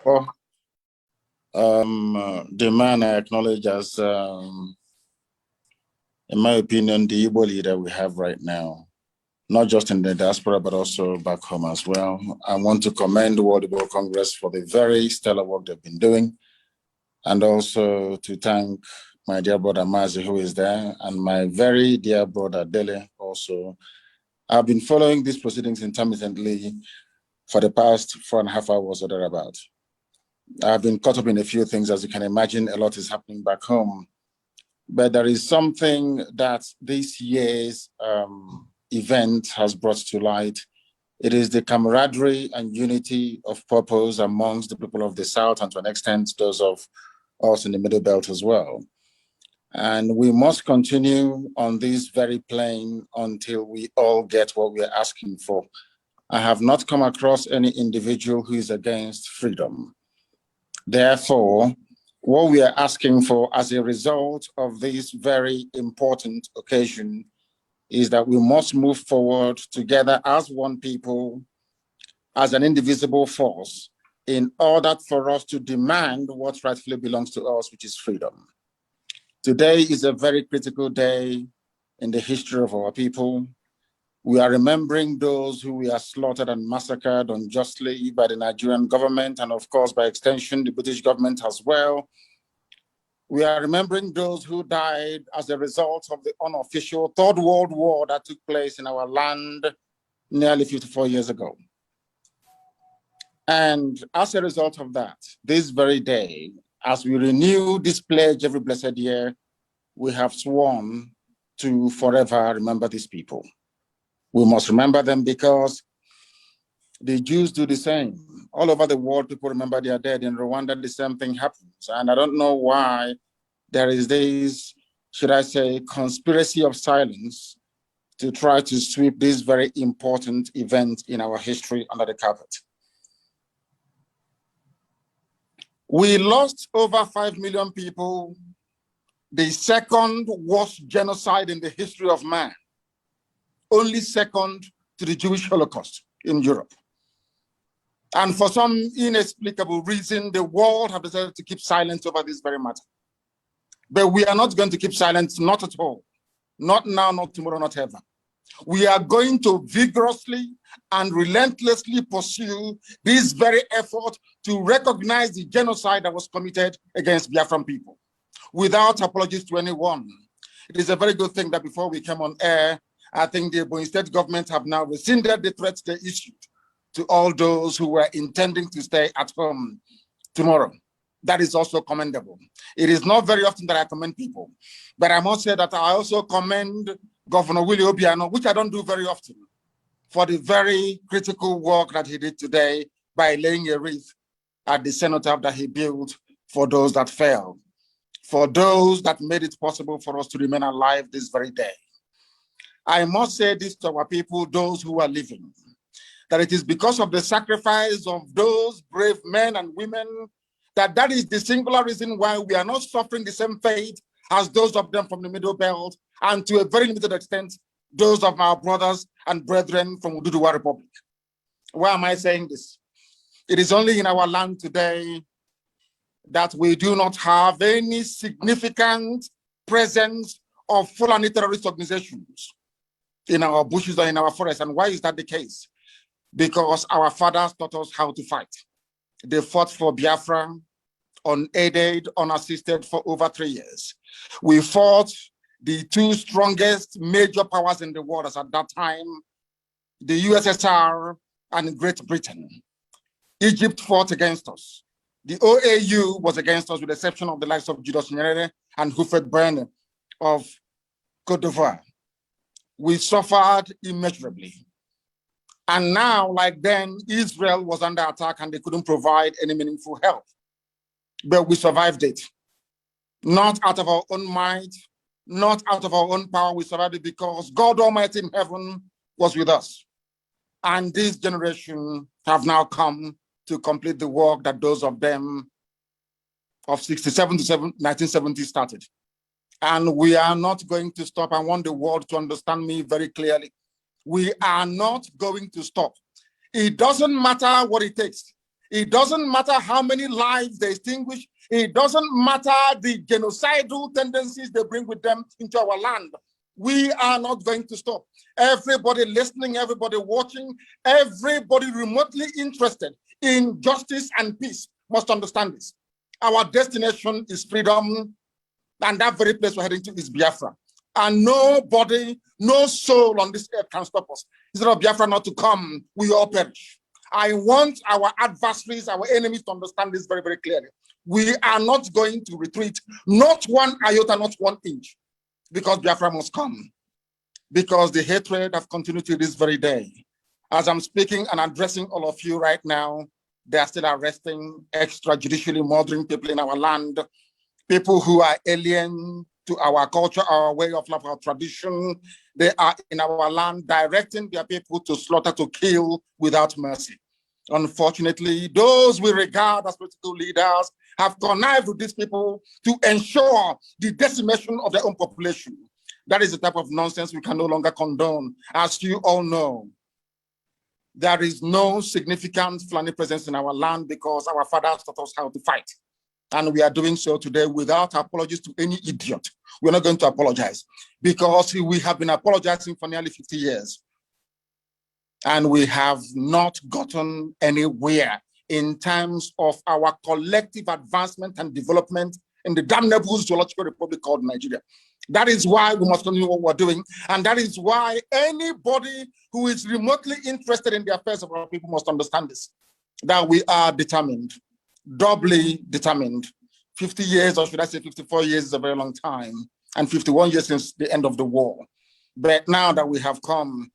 Well, the man I acknowledge as, in my opinion, the Igbo leader we have right now, not just in the diaspora, but also back home as well. I want to commend the World Igbo Congress for the very stellar work they've been doing, and also to thank my dear brother Mazi, who is there, and my very dear brother Dele also. I've been following these proceedings intermittently for the past 4.5 hours or thereabout. I've been caught up in a few things. As you can imagine, a lot is happening back home. But there is something that this year's event has brought to light. It is the camaraderie and unity of purpose amongst the people of the South, and to an extent, those of us in the Middle Belt as well. And we must continue on this very plane until we all get what we are asking for. I have not come across any individual who is against freedom. Therefore, what we are asking for as a result of this very important occasion is that we must move forward together as one people, as an indivisible force, in order for us to demand what rightfully belongs to us, which is freedom. Today is a very critical day in the history of our people. We are remembering those who were slaughtered and massacred unjustly by the Nigerian government, and of course, by extension, the British government as well. We are remembering those who died as a result of the unofficial Third World War that took place in our land nearly 54 years ago. And as a result of that, this very day, as we renew this pledge every blessed year, we have sworn to forever remember these people. We must remember them because the Jews do the same. All over the world, people remember their dead. In Rwanda, the same thing happens. And I don't know why there is this, should I say, conspiracy of silence to try to sweep this very important event in our history under the carpet. We lost over 5 million people, the second worst genocide in the history of man, only second to the Jewish Holocaust in Europe. And for some inexplicable reason, the world have decided to keep silent over this very matter. But we are not going to keep silent, not at all. Not now, not tomorrow, not ever. We are going to vigorously and relentlessly pursue this very effort to recognize the genocide that was committed against Biafran people, without apologies to anyone. It is a very good thing that before we came on air, I think the Ebonyi State government have now rescinded the threats they issued to all those who were intending to stay at home tomorrow. That is also commendable. It is not very often that I commend people, but I must say that I also commend Governor Willie Obiano, which I don't do very often, for the very critical work that he did today by laying a wreath at the cenotaph that he built for those that fell, for those that made it possible for us to remain alive this very day. I must say this to our people, those who are living, that it is because of the sacrifice of those brave men and women that is the singular reason why we are not suffering the same fate as those of them from the Middle Belt, and to a very limited extent, those of our brothers and brethren from Ududuwa Republic. Why am I saying this? It is only in our land today that we do not have any significant presence of Fulani terrorist organizations in our bushes or in our forests. And why is that the case? Because our fathers taught us how to fight. They fought for Biafra, unaided, unassisted for over 3 years. We fought the two strongest major powers in the world as at that time, the USSR and Great Britain. Egypt fought against us. The OAU was against us, with the exception of the likes of Julius Nyerere and Hufred Berne of Cote d'Ivoire. We suffered immeasurably. And now, like then, Israel was under attack and they couldn't provide any meaningful help. But we survived it. Not out of our own might, not out of our own power. We survived it because God Almighty in heaven was with us. And this generation have now come to complete the work that those of them of 67 to 1970 started. And we are not going to stop. I want the world to understand me very clearly. We are not going to stop. It doesn't matter what it takes. It doesn't matter how many lives they extinguish. It doesn't matter the genocidal tendencies they bring with them into our land. We are not going to stop. Everybody listening, everybody watching, everybody remotely interested in justice and peace must understand this. Our destination is freedom, and that very place we're heading to is Biafra. And nobody, no soul on this earth can stop us. Instead of Biafra not to come, we all perish. I want our adversaries, our enemies to understand this very, very clearly. We are not going to retreat, not one iota, not 1 inch, because Biafra must come. Because the hatred have continued to this very day. As I'm speaking and addressing all of you right now, they are still arresting, extrajudicially murdering people in our land, people who are alien to our culture, our way of life, our tradition. They are in our land directing their people to slaughter, to kill without mercy. Unfortunately, those we regard as political leaders have connived with these people to ensure the decimation of their own population. That is the type of nonsense we can no longer condone. As you all know, there is no significant Fulani presence in our land because our fathers taught us how to fight. And we are doing so today without apologies to any idiot. We're not going to apologize because we have been apologizing for nearly 50 years. And we have not gotten anywhere in terms of our collective advancement and development in the damnable zoological republic called Nigeria. That is why we must continue what we're doing. And that is why anybody who is remotely interested in the affairs of our people must understand this, that we are determined, doubly determined. 50 years, or should I say 54 years is a very long time, and 51 years since the end of the war. But now that we have come,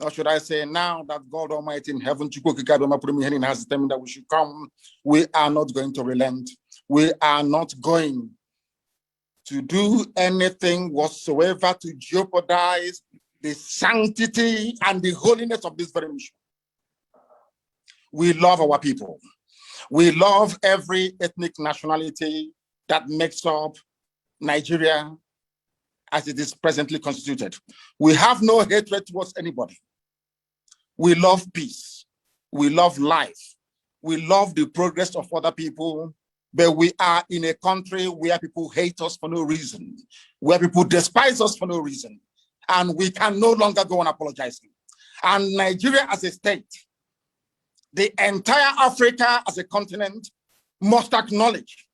or should I say now that God Almighty in heaven has determined that we should come, we are not going to relent. We are not going to do anything whatsoever to jeopardize the sanctity and the holiness of this very mission. We love our people. We love every ethnic nationality that makes up Nigeria as it is presently constituted. We have no hatred towards anybody. We love peace. We love life. We love the progress of other people, but we are in a country where people hate us for no reason, where people despise us for no reason, and we can no longer go on apologizing. And Nigeria as a state, the entire Africa as a continent must acknowledge.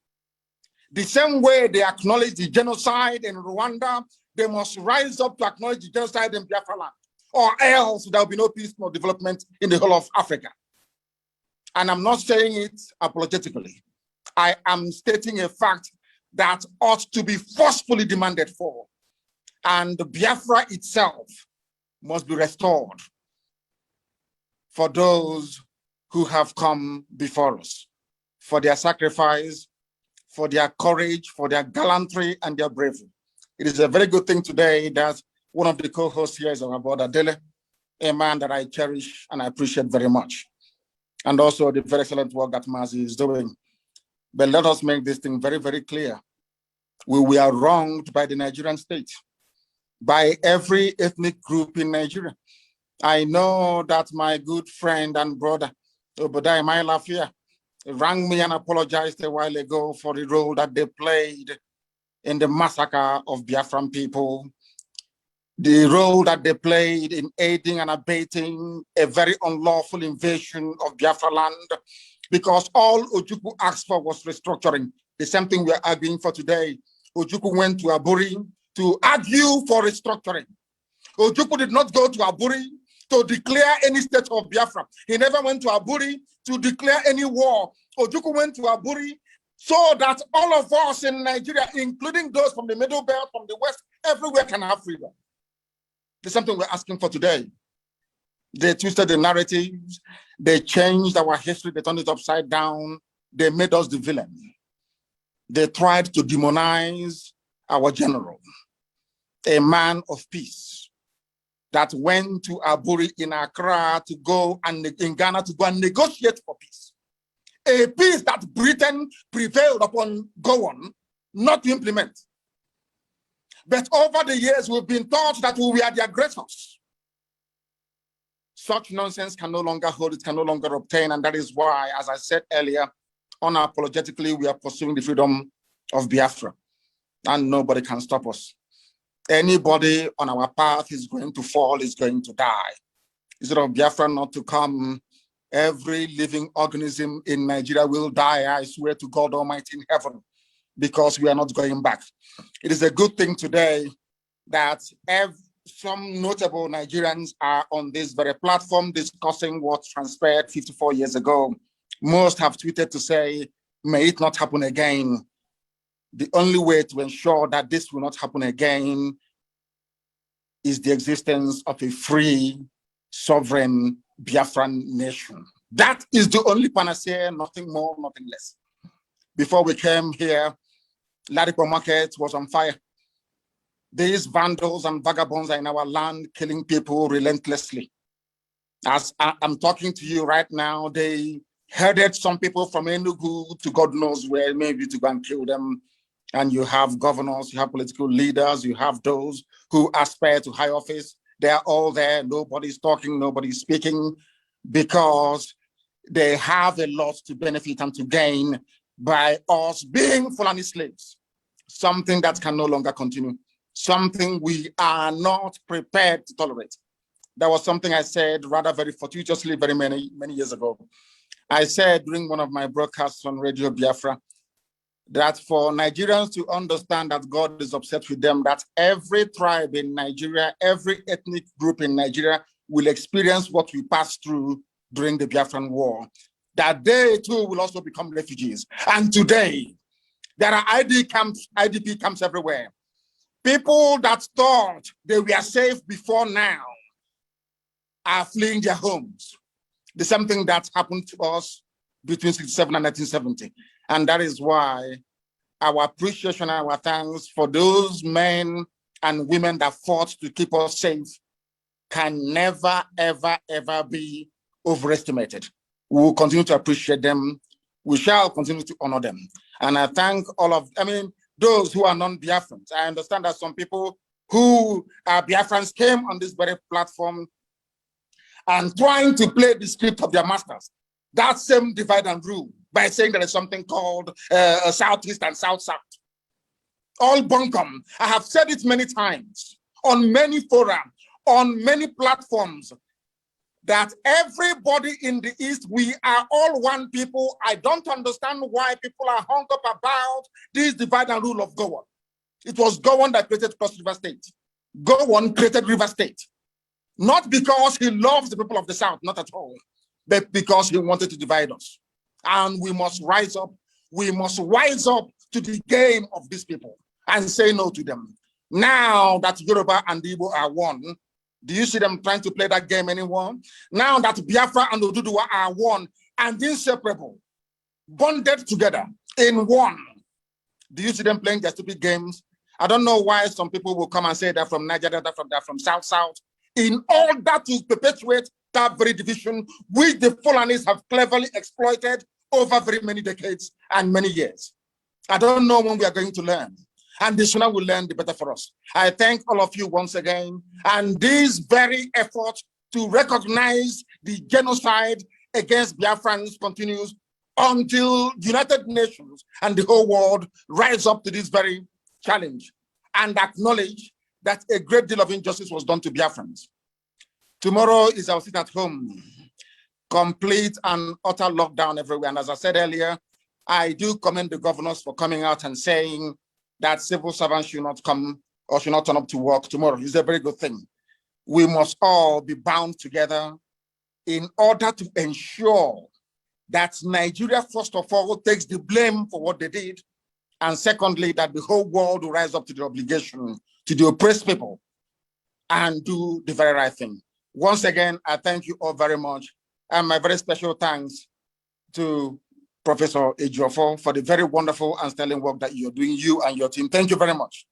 The same way they acknowledge the genocide in Rwanda, they must rise up to acknowledge the genocide in Biafra land, or else there will be no peace nor development in the whole of Africa. And I'm not saying it apologetically. I am stating a fact that ought to be forcefully demanded for. And Biafra itself must be restored for those who have come before us, for their sacrifice, for their courage, for their gallantry and their bravery. It is a very good thing today that one of the co-hosts here is our brother Dele, a man that I cherish and I appreciate very much. And also the very excellent work that Mazi is doing. But let us make this thing very, very clear. We are wronged by the Nigerian state, by every ethnic group in Nigeria. I know that my good friend and brother, Obadiah Mailafia, rang me and apologized a while ago for the role that they played in the massacre of Biafran people, the role that they played in aiding and abetting a very unlawful invasion of Biafra land, because all Ojukwu asked for was restructuring. The same thing we are arguing for today. Ojukwu went to Aburi to argue for restructuring. Ojukwu did not go to Aburi to declare any state of Biafra. He never went to Aburi to declare any war. Ojukwu went to Aburi so that all of us in Nigeria, including those from the Middle Belt, from the West, everywhere can have freedom. There's something we're asking for today. They twisted the narratives. They changed our history. They turned it upside down. They made us the villain. They tried to demonize our general, a man of peace, that went to Aburi in Accra to go and in Ghana to go and negotiate for peace. A peace that Britain prevailed upon go on, not to implement. But over the years, we've been taught that we are the aggressors. Such nonsense can no longer hold, it can no longer obtain. And that is why, as I said earlier, unapologetically, we are pursuing the freedom of Biafra. And nobody can stop us. Anybody on our path is going to fall, is going to die. Instead of Biafra not to come, every living organism in Nigeria will die, I swear to God Almighty in heaven, because we are not going back. It is a good thing today that some notable Nigerians are on this very platform discussing what transpired 54 years ago. Most have tweeted to say, may it not happen again. The only way to ensure that this will not happen again is the existence of a free, sovereign Biafran nation. That is the only panacea, nothing more, nothing less. Before we came here, Ladipo Market was on fire. These vandals and vagabonds are in our land, killing people relentlessly. As I'm talking to you right now, they herded some people from Enugu to God knows where, maybe to go and kill them. And you have governors, you have political leaders, you have those who aspire to high office. They're all there. Nobody's talking, nobody's speaking, because they have a lot to benefit and to gain by us being Fulani slaves. Something that can no longer continue. Something we are not prepared to tolerate. That was something I said rather very fortuitously very many years ago. I said during one of my broadcasts on Radio Biafra that for Nigerians to understand that God is upset with them, that every tribe in Nigeria, every ethnic group in Nigeria will experience what we passed through during the Biafran War, that they too will also become refugees. And today, there are IDP camps everywhere. People that thought they were safe before now are fleeing their homes. The same thing that happened to us between 1967 and 1970. And that is why our appreciation and our thanks for those men and women that fought to keep us safe can never, ever, ever be overestimated. We will continue to appreciate them. We shall continue to honor them. And I thank all of, those who are non-Biafrans. I understand that some people who are Biafrans came on this very platform and trying to play the script of their masters. That same divide and rule by saying there is something called Southeast and South-South. All bunkum. I have said it many times on many forums, on many platforms, that everybody in the East, we are all one people. I don't understand why people are hung up about this divide and rule of Gowon. It was Gowon that created Cross River State. Gowon created River State. Not because he loves the people of the South, not at all, but because he wanted to divide us. And we must rise up. We must rise up to the game of these people and say no to them. Now that Yoruba and Igbo are one, do you see them trying to play that game anymore? Now that Biafra and Oduduwa are one and inseparable, bonded together in one, do you see them playing their stupid games? I don't know why some people will come and say they're from Nigeria, they're from South-South, in order to perpetuate that very division, which the Fulanis have cleverly exploited over very many decades and many years. I don't know when we are going to learn. And the sooner we learn, the better for us. I thank all of you once again. And this very effort to recognize the genocide against Biafrans continues until the United Nations and the whole world rise up to this very challenge and acknowledge that a great deal of injustice was done to Biafrans. Tomorrow is our sit at home, complete and utter lockdown everywhere. And as I said earlier, I do commend the governors for coming out and saying that civil servants should not come or should not turn up to work tomorrow. It's a very good thing. We must all be bound together in order to ensure that Nigeria, first of all, takes the blame for what they did. And secondly, that the whole world will rise up to the obligation to the oppressed people and do the very right thing. Once again, I thank you all very much. And my very special thanks to Professor Ejiofor for the very wonderful and sterling work that you're doing, you and your team. Thank you very much.